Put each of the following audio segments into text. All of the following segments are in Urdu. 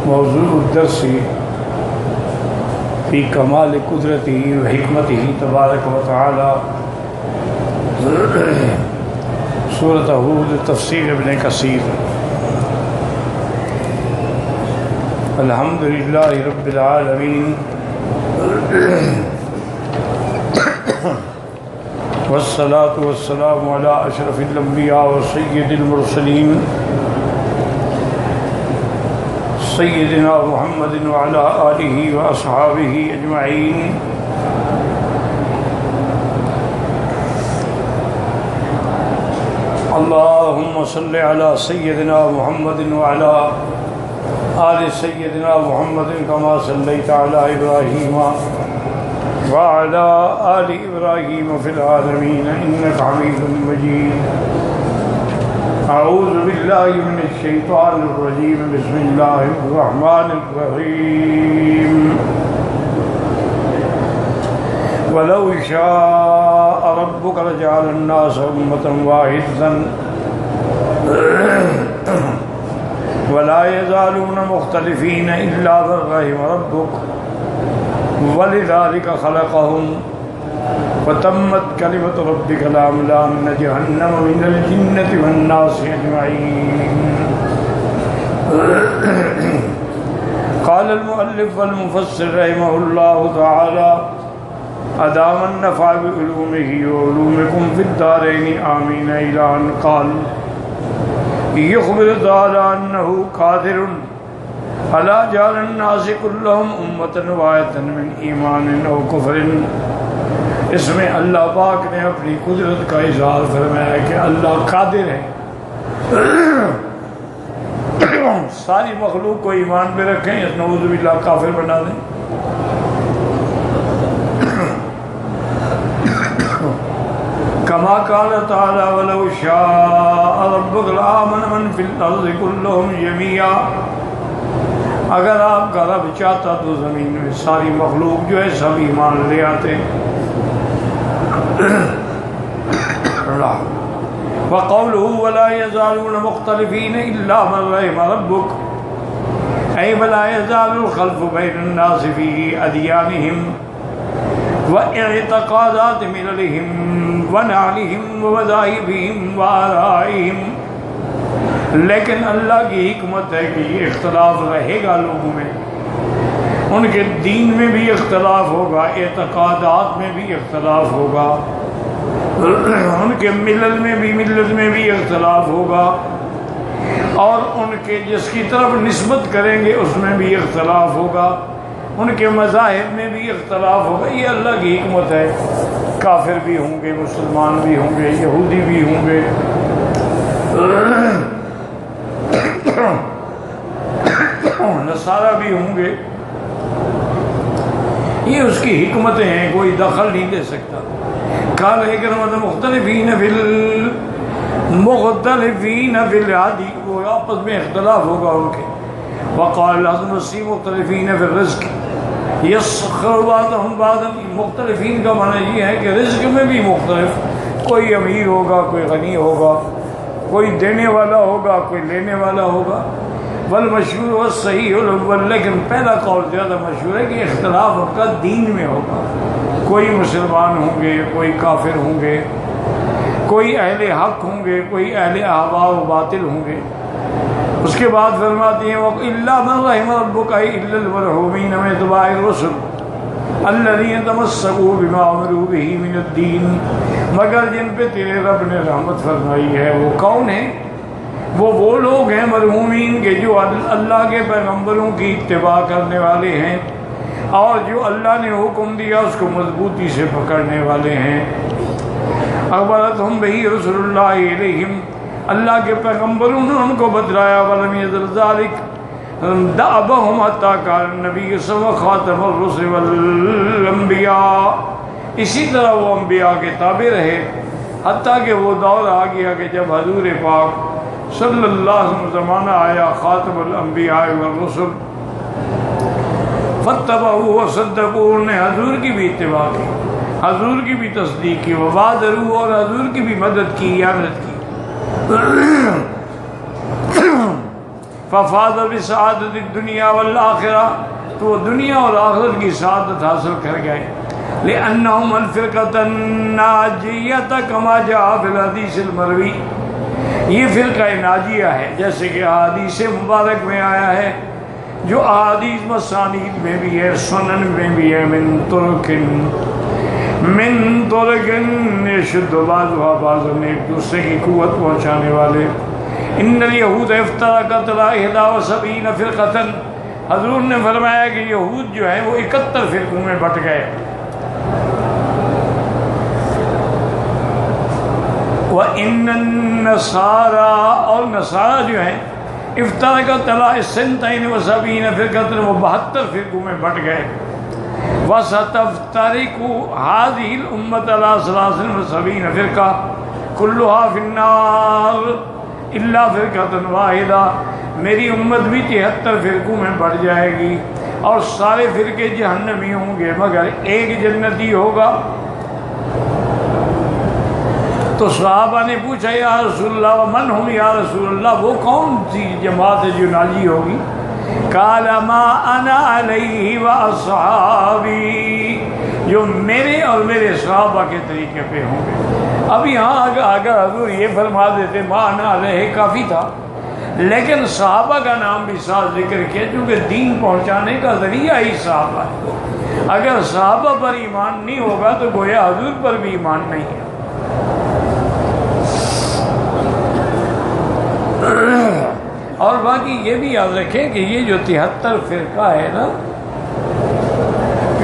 موضوع الدرس فی کمال قدرتہ و حکمتہ تبارک و تعالی سورۃ ہود تفسیر ابن کثیر۔ الحمد للہ رب العالمین والصلاة والسلام علی اشرف الانبیاء و سید المرسلین سیدنا محمد وعلی آلہ و اصحابہ اجمعین۔ اللہم صل علی سیدنا محمد وعلی آل سیدنا محمد کما صلیت علی ابراہیم وعلی آل ابراہیم فی العالمین انک حمید مجید۔ اعوذ باللہ من الشیطان الرجیم، بسم اللہ الرحمن الرحیم۔ وَلَوْ شَاءَ رَبُّكَ لَجَعَلَ النَّاسَ أُمَّةً وَاحِدَةً وَلَا يَزَالُونَ مُخْتَلِفِينَ إِلَّا مَن رَّحِمَ رَبُّكَ وَلِذَلِكَ خَلَقَهُمْ وَتَمَّتْ كَلِمَةُ رَبِّكَ لَأَمْلَأَنَّ جَهَنَّمَ مِنَ الْجِنَّةِ وَالنَّاسِ أَجْمَعِينَ۔ قال المؤلف والمفسر رحمه الله تعالى أدام النفع بعلومه وعلومكم في الدارين آمين إلى أن قال يخبر تعالى أنه قادر على جعل الناس كلهم أمة واحدة من ایمان او کفر۔ اس میں اللہ پاک نے اپنی قدرت کا اظہار فرمایا کہ اللہ قادر ہے ساری مخلوق کو ایمان پہ رکھیں یا نعوذ باللہ کافر بنا دیں۔ کما قال تعالی ولو شاء ربک لآمن من فی الارض کلهم جميعا۔ اگر آپ کا رب چاہتا تو زمین میں ساری مخلوق جو ہے سب ایمان لے آتے۔ وقوله ولا يزالون مختلفين إلا من رحم ربك أي ولا يزال الخلف بين الناس في أديانهم واعتقادات مللهم ونعلهم ومذاهبهم وآرائهم۔ لیکن اللہ کی حکمت ہے کہ یہ اختلاف رہے گا لوگوں میں، ان کے دین میں بھی اختلاف ہوگا، اعتقادات میں بھی اختلاف ہوگا، ان کے ملل میں بھی ملت میں بھی اختلاف ہوگا، اور ان کے جس کی طرف نسبت کریں گے اس میں بھی اختلاف ہوگا، ان کے مذاہب میں بھی اختلاف ہوگا۔ یہ اللہ کی حکمت ہے۔ کافر بھی ہوں گے، مسلمان بھی ہوں گے، یہودی بھی ہوں گے، نصارہ بھی ہوں گے۔ یہ اس کی حکمتیں ہیں، کوئی دخل نہیں دے سکتا۔ قال حکمت مختلفین فی العادی، وہ آپس میں اختلاف ہوگا ان کے۔ وقال حضرت مسیح مختلفین فی الرزق یسخر بعضهم بعضا۔ مختلفین کا معنی یہ ہے کہ رزق میں بھی مختلف، کوئی امیر ہوگا، کوئی غنی ہوگا، کوئی دینے والا ہوگا، کوئی لینے والا ہوگا۔ والمشہور والصحیح الاول، لیکن پہلا قول زیادہ مشہور ہے کہ اختلاف ان کا دین میں ہوگا۔ کوئی مسلمان ہوں گے، کوئی کافر ہوں گے، کوئی اہل حق ہوں گے، کوئی اہل اہواء و باطل ہوں گے۔ اس کے بعد فرماتی ہیں الا من رحم ربک الا المرحومین من اتباع الرسل الذین تمسکوا بما امروا به من الدین۔ مگر جن پہ تیرے رب نے رحمت فرمائی ہے وہ کون ہیں؟ وہ لوگ ہیں مرحومین کے جو اللہ کے پیغمبروں کی اتباع کرنے والے ہیں اور جو اللہ نے حکم دیا اس کو مضبوطی سے پکڑنے والے ہیں۔ اخبرتہم بہ رسول اللہ علیہم، اللہ کے پیغمبروں نے ان کو بتلایا۔ ولم یزل ذلک دأبہم حتی کان النبی صلی اللہ علیہ وسلم خاتم الرسل والانبیاء۔ اسی طرح وہ انبیاء کے تابع رہے حتیٰ کہ وہ دور آ گیا کہ جب حضور پاک صلی اللہ علیہ وسلم زمانہ آیا خاتم الانبیاء والرسل، فتبعوا وصدقوا، نے حضور کی بھی اتباع کی حضور کی بھی تصدیق کی، وبادروا اور حضور کی بھی مدد کی، اعانت کی۔ ففاز بسعادت الدنیا والآخرہ، تو وہ دنیا اور آخرت کی سعادت حاصل کر گئے۔ لأنهم الفرقة الناجیة كما جاء في الحدیث المروی، یہ فرقہ ناجیہ ہے جیسے کہ احادیث مبارک میں آیا ہے، جو احادیث مسانید میں بھی ہے، سنن میں بھی ہے، من طرق یشد بعضها بعضا، ایک دوسرے کی قوت پہنچانے والے۔ ان الیہود افترقت علی 71 فرقۃ، حضور نے فرمایا کہ یہود جو ہیں وہ 71 فرقوں میں بٹ گئے۔ وَإِنَّ النَّصَارَىٰ، اور نصارہ جو ہیں، افترقت علی 72 فرقۃ، وہ 72 فرقوں میں بٹ گئے۔ وَسَتَفْتَرِقُ هَٰذِهِ الْأُمَّةُ عَلَىٰ 73 فرقہ كُلُّهَا فِي النَّارِ إِلَّا فِرْقَةً وَاحِدَةً، میری امت بھی 73 فرقوں میں بٹ جائے گی اور سارے فرقے جہنمی ہوں گے مگر ایک جنتی ہوگا۔ تو صحابہ نے پوچھا یا رسول اللہ ومن ہم یا رسول اللہ، وہ کون سی جماعت ہے جو ناجی ہوگی؟ قال ما انا علیہ واصحابی، جو میرے اور میرے صحابہ کے طریقے پہ ہوں گے۔ اب یہاں اگر حضور یہ فرما دیتے ما انا علیہ کافی تھا، لیکن صحابہ کا نام بھی ساتھ ذکر کیا کیونکہ دین پہنچانے کا ذریعہ ہی صحابہ ہے۔ اگر صحابہ پر ایمان نہیں ہوگا تو گویا حضور پر بھی ایمان نہیں ہے۔ اور باقی یہ بھی یاد رکھیں کہ یہ جو 73 فرقہ ہے نا،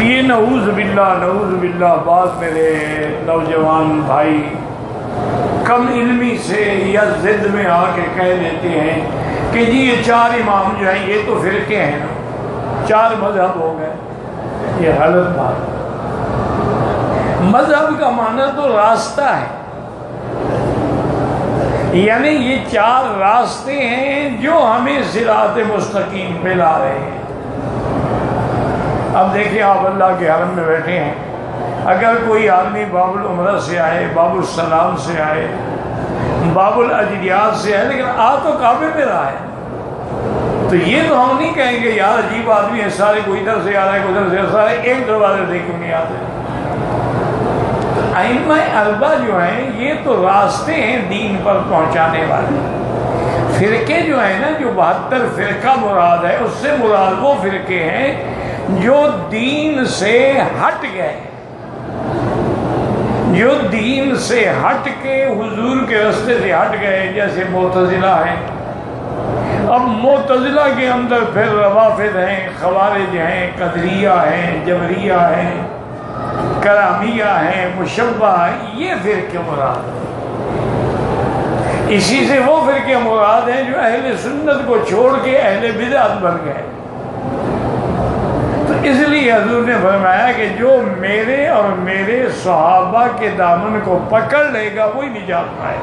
یہ نعوذ باللہ بعض میرے نوجوان بھائی کم علمی سے یا ضد میں آ کے کہہ دیتے ہیں کہ جی یہ 4 امام جو ہیں یہ تو فرقے ہیں نا، 4 مذہب ہو گئے۔ یہ غلط بات۔ مذہب کا معنی تو راستہ ہے، یعنی یہ 4 راستے ہیں جو ہمیں صراط مستقیم پہ لا رہے ہیں۔ اب دیکھیں آپ اللہ کے حرم میں بیٹھے ہیں، اگر کوئی آدمی باب العمرہ سے آئے، باب السلام سے آئے، باب الاجریات سے آئے، لیکن آ تو کعبے پہ رہا ہے، تو یہ تو ہم نہیں کہیں گے یار عجیب آدمی ہے، سارے کوئی ادھر سے آ رہا ہے کوئی ادھر سے، سارے ایک دروازے سے کیوں نہیں آتے؟ ائمہ اربعہ جو ہیں یہ تو راستے ہیں دین پر پہنچانے والے۔ فرقے جو ہیں نا، جو 72 فرقہ مراد ہے، اس سے مراد وہ فرقے ہیں جو دین سے ہٹ گئے، جو دین سے ہٹ کے حضور کے راستے سے ہٹ گئے، جیسے معتزلہ ہیں۔ اب معتزلہ کے اندر پھر روافض ہیں، خوارج ہیں، قدریہ ہیں، جبریہ ہیں، کرامیہ ہیں، مشبہ ہیں، یہ فرقے مراد ہیں۔ اسی سے وہ فرقے مراد ہیں جو اہل سنت کو چھوڑ کے اہل بدعت بن گئے۔ تو اس لیے حضور نے فرمایا کہ جو میرے اور میرے صحابہ کے دامن کو پکڑ لے گا وہی نجات پائے۔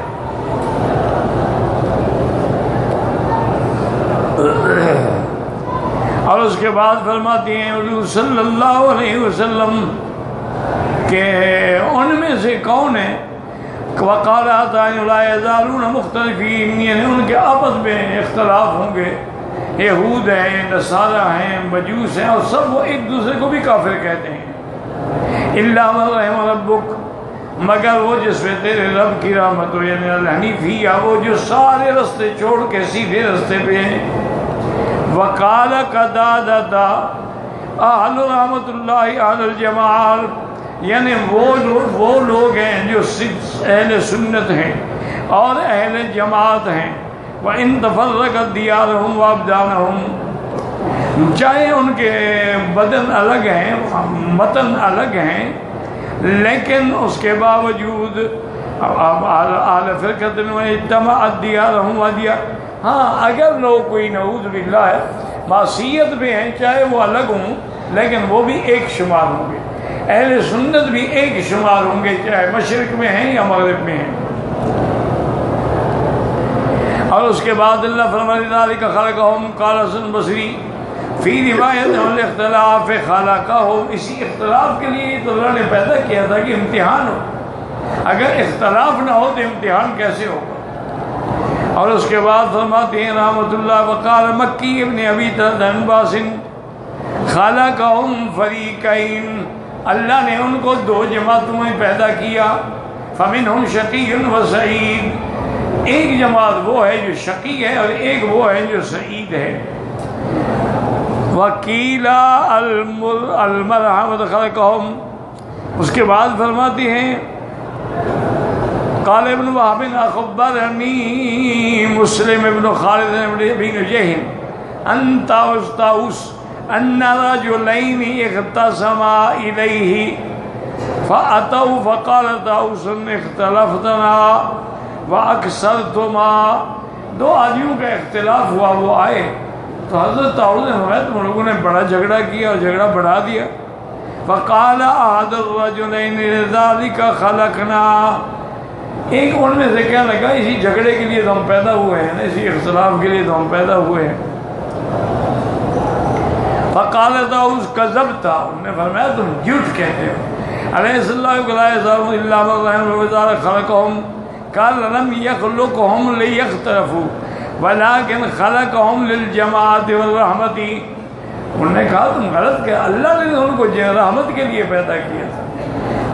اور اس کے بعد فرماتے ہیں حضور صلی اللہ علیہ وسلم کہ ان میں سے کون ہے، وقال تعالی لا یزالون مختلفین، یعنی ان کے آپس میں اختلاف ہوں گے، یہود ہیں، نصارہ ہیں، مجوس ہیں، اور سب وہ ایک دوسرے کو بھی کافر کہتے ہیں۔ الا من رحم ربک، مگر وہ جس میں تیرے رب کی رحمت ہو، یعنی الحنیفیہ، وہ جو سارے رستے چھوڑ کے سیدھے رستے پہ ہیں۔ وقال قدادہ اہل رحمت اللہ اہل الجمال، یعنی وہ لوگ ہیں جو اہل سنت ہیں اور اہل جماعت ہیں۔ وَإِن تَفَرَّقَتْ دِيَارُهُمْ وَأَبْدَانُهُمْ، چاہے ان کے بدن الگ ہیں، متن الگ ہیں، لیکن اس کے باوجود اعلی فرقۃ اجتمعت دیارہم ودیا، ہاں اگر لوگ کوئی نعوذ باللہ معصیت میں ہیں، چاہے وہ الگ ہوں لیکن وہ بھی ایک شمار ہوں گے، اہل سنت بھی ایک شمار ہوں گے، چاہے مشرق میں ہیں یا مغرب میں ہیں۔ اور اس کے بعد اللہ فرمائے ذالک خلقہم، قال حسن بصری فی روایت الاختلاف خلقہم، اسی اختلاف کے لیے تو اللہ نے پیدا کیا تھا کہ امتحان ہو، اگر اختلاف نہ ہو تو امتحان کیسے ہوگا؟ اور اس کے بعد فرماتے ہیں رحمۃ اللہ وقال مکی ابن ابی عباس خلقہم فریقین، اللہ نے ان کو دو جماعتوں میں پیدا کیا، فمنہم شقی و سعید، ایک جماعت وہ ہے جو شقی ہے اور ایک وہ ہے جو سعید ہے۔ وکیل المرحمۃ خلقہم، اس کے بعد فرماتے ہیں قال ابن وهب اخبرني مسلم ابن خالد بن جهم ان طاووس ان رجلين اختصما اليه فاتوا فقال طاووس اختلفتنا واكثرتما، دو آدمیوں کا اختلاف ہوا، وہ آئے تو حضرت طاووس نے فرمایا تم لوگوں نے بڑا جھگڑا کیا اور جھگڑا بڑھا دیا۔ فقال احد الرجلين لذلك خلقنا، ایک ان میں سے کہنے لگا اسی جھگڑے کے لیے تو ہم پیدا ہوئے ہیں، اسی اختلاف کے لیے تو ہم پیدا ہوئے ہیں۔ فقال طاووس کذبت، انہوں نے فرمایا تم جھوٹ کہتے ہو۔ علیہ اللہ لا یزال الا من رحم وذار خلقهم قال لم يخلقهم ليختلفوا ولكن خلقهم للجماعة والرحمة، انہوں نے کہا تم غلط کہ اللہ نے ان کو رحمت کے لیے پیدا کیا تھا،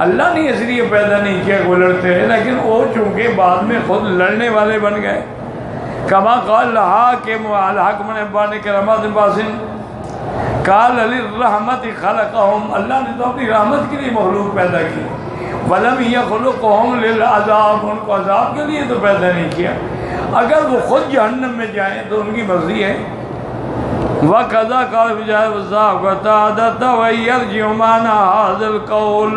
اللہ نے اس لیے پیدا نہیں کیا کہ وہ لڑتے ہیں، لیکن وہ چونکہ بعد میں خود لڑنے والے بن گئے۔ کما قال الحاکم الحق من ابان کرامات باسن قال للرحمت خلقهم، اللہ نے تو اپنی رحمت کے لیے مخلوق پیدا کی، ولم یخلقهم للعذاب، ان کو عذاب کے لیے تو پیدا نہیں کیا، اگر وہ خود جہنم میں جائیں تو ان کی مرضی ہے۔ وَقَذَا قَالَ بِجَاءِ وَالزَّاقُ وَتَعَدَدَ وَيَرْجِعُ مَعْنَا هَذَا الْقَوْلِ،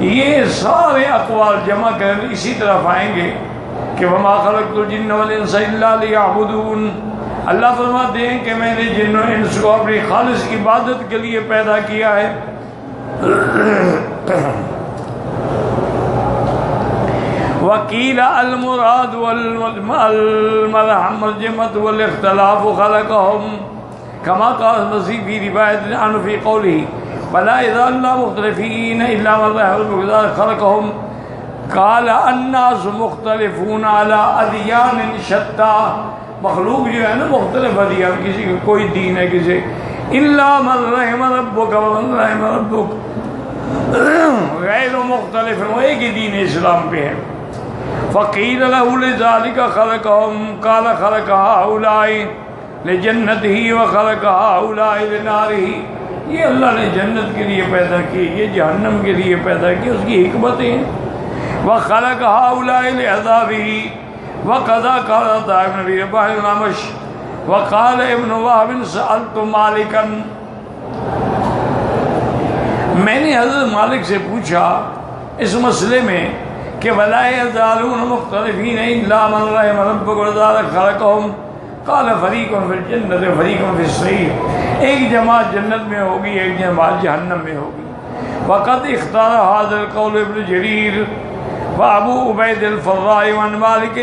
یہ سارے اقوال جمع کر اسی طرف آئیں گے کہ وَمَا خَلَقْتُ الْجِنَّ وَالْإِنسَ إِلَّا لِيَعْبُدُونَ، اللہ فرماتے ہیں کہ میں نے جن و انس کو اپنی خالص عبادت کے لیے پیدا کیا ہے۔ وقیل المراد والمرجمۃ والاختلاف خلقهم كما قال المسیح فی روایت عنہ فی قوله ولا يزال مختلفین الا من رحم خلقهم قال الناس مختلفون على ادیان شتى، مخلوق جو ہے نا مختلف ادیان، کسی کا کوئی دین ہے کسی، الا من رحم ربک ومن رحم ربک، غیر مختلف، وہ ایک ہی دین اسلام پہ ہے۔ فقیل له لذلك خلقهم قال خلق هؤلاء لجنته وخلق هؤلاء لناره، یہ اللہ نے جنت کے لیے پیدا کی، یہ جہنم کے لیے پیدا کی، اس کی حکمتیں ہیں۔ وخلق هؤلاء لعذابه وقضى قال عطاء بن ابي رباح الأعمش وقال ابن وهب سألت مالكا، میں نے حضرت مالک سے پوچھا اس مسئلے میں کہ وَلَا يَزَالُونَ مُخْتَلِفِينَ إِلَّا مَنْ رَحِمَ رَبُّكَ وَذَلِكَ خَلَقَهُمْ قَالَ فَرِيقٌ فِي الْجَنَّةِ وَفَرِيقٌ فِي السَّعِيرِ، ایک جماعت جنت میں ہوگی، ایک جماعت جہنم میں ہوگی۔ وَقَدْ اخْتَارَ هَذَا الْقَوْلَ ابن جرير وأبو عبيد الفراء وعن مالك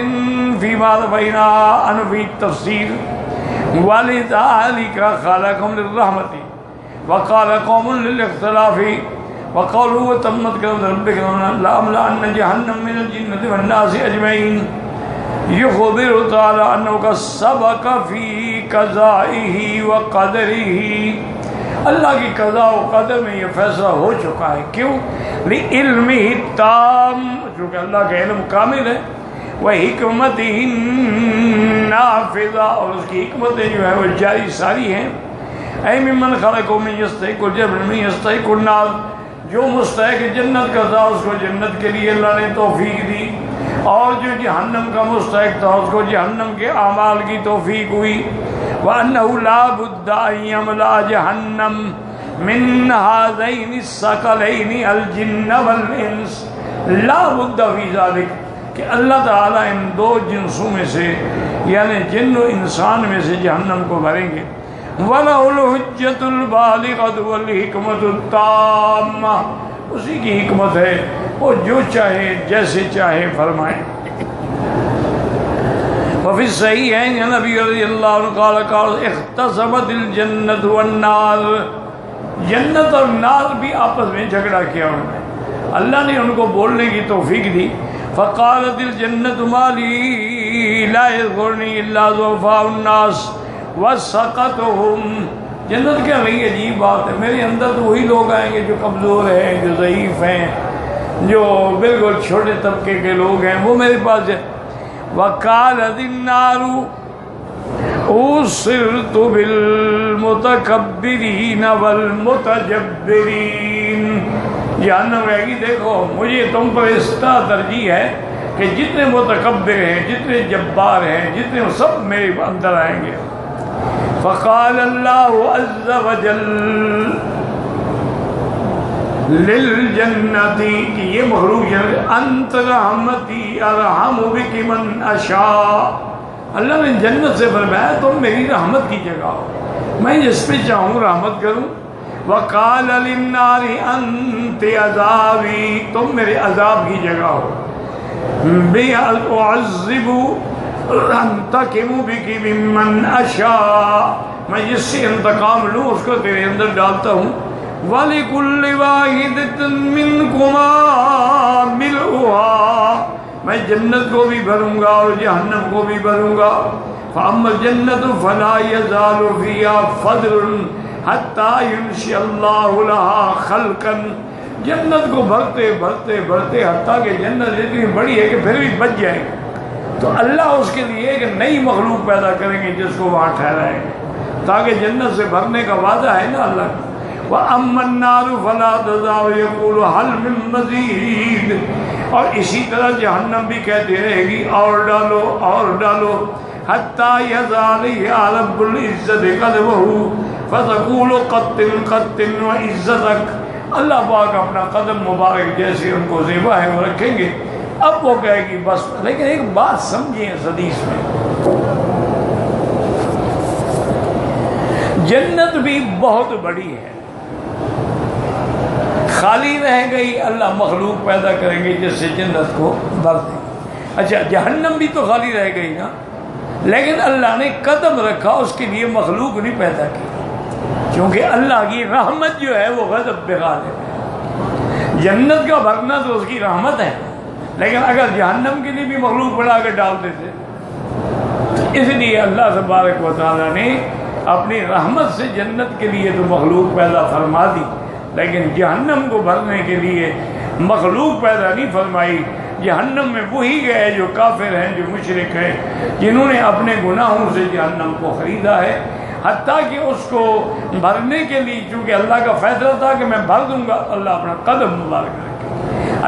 فيما روينا عنه في التفسير ولذلك خلقهم للرحمة وقال قوم للاختلاف وقالوا وتمت كلمة ربك لأملأن جهنم من الجنة والناس أجمعين، يخبر تعالى أنه قد سبق في قضائه وقدره، اللہ کی قضاء و قدر میں یہ فیصلہ ہو چکا ہے، کیوں؟ لِعِلْمِهِ التام، چونکہ اللہ کا علم کامل ہے، وَحِکْمَتِهِ النَّافِذَةِ، اور اس کی حکمتیں جو ہیں وہ جاری ساری ہیں۔ اے ممن خلقو من یستحق الجنة من یستحق النار، جو مستحق جنت کا تھا اس کو جنت کے لیے اللہ نے توفیق دی، اور جو جہنم کا مستحق تھا اس کو جہنم کے اعمال کی توفیق ہوئی۔ وَأَنَّهُ لَا بُدَّ أَن يَمْلَأَ جَهَنَّمَ مِنْ هَذَيْنِ الثَّقَلَيْنِ الْجِنَّ وَالْإِنسِ، لا بد فی ذلک، کہ اللہ تعالیٰ ان دو جنسوں میں سے یعنی جن و انسان میں سے جہنم کو بھریں گے۔ وَلَهُ الْحُجَّةُ الْبَالِغَةُ وَالْحِکْمَةُ التَّامَّةُ، اسی کی حکمت ہے، وہ جو چاہے جیسے چاہے فرمائے۔ وفي الصحيحين عن ابي رضي الله عنه قال اختصمت الجنة والنار، جنت اور نار بھی آپس میں جھگڑا کیا انہوں نے، اللہ نے ان کو بولنے کی توفیق دی. فقالت الجنة ما لي لا يذكرني الا ضعفاء الناس وسقطهم، جنت کیا رہی عجیب بات ہے، میرے اندر تو وہی لوگ آئیں گے جو کمزور ہیں، جو ضعیف ہیں، جو بالکل چھوٹے طبقے کے لوگ ہیں، وہ میرے پاس ہے. وقالت النار اوصرت بالمتکبرین والمتجبرین، جہنم کہے گی دیکھو مجھے تم پر اس طرح ترجیح ہے کہ جتنے متکبر ہیں، جتنے جبار ہیں، جتنے سب میرے اندر آئیں گے. فقال اللہ عز وجل للجنتی، کہ یہ مخلوق جنت، انت رحمتی ارحم بک من اشاء، اللہ نے جنت سے فرمایا تم میری رحمت کی جگہ ہو، میں جس پہ چاہوں رحمت کروں. وقال للنار انت عذابی، تم میرے عذاب کی جگہ ہو. اعذب انتقم بک ممن اشاء، میں جس سے انتقام لوں اس کو تیرے اندر ڈالتا ہوں. وَلِكُلِّ وَاحِدَةٍ مِّنْكُمَا مِلْؤُهَا، میں جنت کو بھی بھروں گا اور جہنم کو بھی بھروں گا. فَأَمَّا الْجَنَّةُ فَلَا يَزَالُ فِيهَا فَضْلٌ حَتَّى يُنْشِئَ اللَّهُ لَهَا خَلْقًا، جنت کو بھرتے بھرتے بھرتے حتیٰ کہ جنت اتنی بڑی ہے کہ پھر بھی بچ جائے گی تو اللہ اس کے لیے ایک نئی مخلوق پیدا کریں گے جس کو وہاں ٹھہرائیں گے، تاکہ جنت سے بھرنے کا وعدہ ہے نا اللہ کا. وَأَمَّا النَّارُ فَلَا تَزَالُ يَقُولُ هَلْ مِن مَّزِيدٍ، اور اسی طرح جہنم بھی کہتی رہے گی اور ڈالو اور ڈالو. حَتَّى يَزَالَ رَبُّ الْعِزَّةِ قَدْمَهُ فَتَقُولُ قَتٍّ وَعِزَّتَكَ، اللہ پاک اپنا قدم مبارک جیسے ان کو زیبا ہے وہ رکھیں گے. اب وہ کہے گی بس. لیکن ایک بات سمجھیں اس حدیث میں، جنت بھی بہت بڑی ہے، خالی رہ گئی، اللہ مخلوق پیدا کریں گے جس سے جنت کو بھر دیں گے. اچھا جہنم بھی تو خالی رہ گئی نا، لیکن اللہ نے قدم رکھا، اس کے لیے مخلوق نہیں پیدا کی، کیونکہ اللہ کی رحمت جو ہے وہ غضب پہ غالب ہے. جنت کا بھرنا تو اس کی رحمت ہے، لیکن اگر جہنم کے لیے بھی مخلوق بڑھا کر ڈال دیتے، اس لیے اللہ تبارک و تعالیٰ نے اپنی رحمت سے جنت کے لیے تو مخلوق پیدا فرما دی، لیکن جہنم کو بھرنے کے لیے مخلوق پیدا نہیں فرمائی. جہنم میں وہی گئے جو کافر ہیں، جو مشرک ہیں، جنہوں نے اپنے گناہوں سے جہنم کو خریدا ہے. حتیٰ کہ اس کو بھرنے کے لیے چونکہ اللہ کا فیصلہ تھا کہ میں بھر دوں گا، اللہ اپنا قدم مبارک رکھے.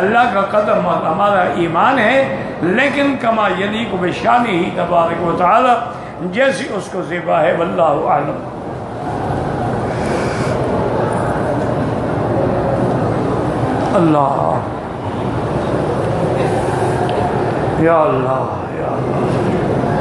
اللہ کا قدم ہمارا ایمان ہے، لیکن کما یلیق بشانہ تبارک و تعالی، جیسی اس کو زیبا ہے. واللہ اعلم. اللہ یا اللہ یا اللہ.